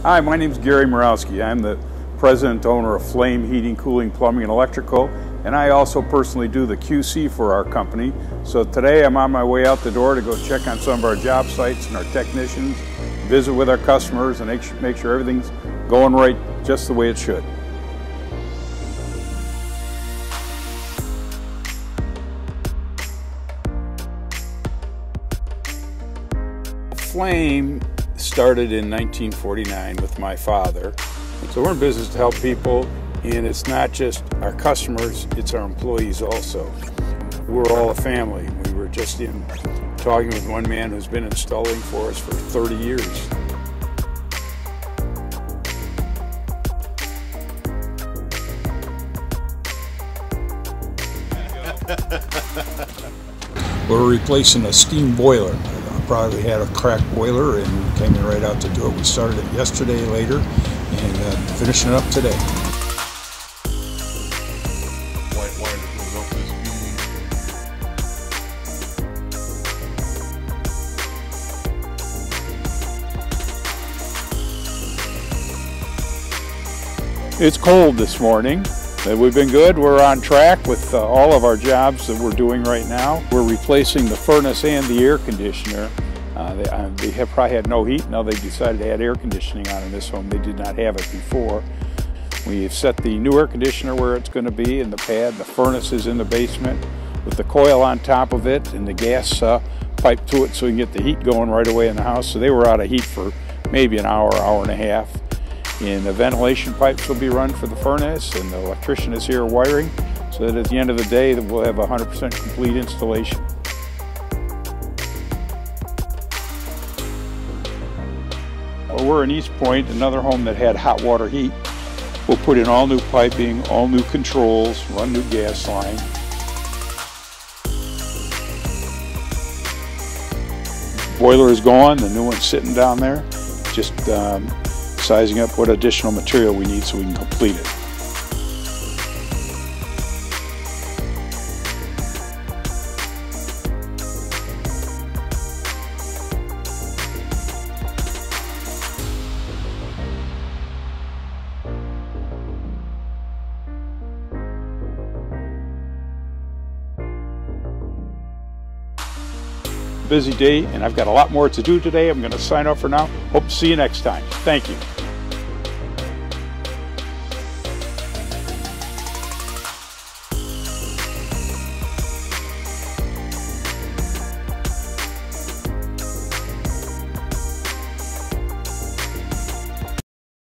Hi, my name is Gary Marowske. I'm the president and owner of Flame Heating, Cooling, Plumbing, and Electrical, and I also personally do the QC for our company. So today I'm on my way out the door to go check on some of our job sites and our technicians, visit with our customers, and make sure everything's going right just the way it should. Flame started in 1949 with my father. So we're in business to help people, and it's not just our customers, it's our employees also. We're all a family. We were just talking with one man who's been installing for us for 30 years. We're replacing a steam boiler. Probably had a cracked boiler, and we came in right out to do it. We started it yesterday later and finishing it up today. It's cold this morning. We've been good. We're on track with all of our jobs that we're doing right now. We're replacing the furnace and the air conditioner. They have probably had no heat. Now they decided to add air conditioning on in this home. They did not have it before. We've set the new air conditioner where it's going to be in the pad. The furnace is in the basement with the coil on top of it and the gas pipe to it so we can get the heat going right away in the house. So they were out of heat for maybe an hour, hour and a half. And the ventilation pipes will be run for the furnace, and the electrician is here wiring, so that at the end of the day we'll have 100% complete installation. Well, we're in East Point, another home that had hot water heat. We'll put in all new piping, all new controls, run new gas line. Boiler is gone, the new one's sitting down there. Just sizing up what additional material we need so we can complete it. Busy day, and I've got a lot more to do today. I'm going to sign off for now. Hope to see you next time. Thank you.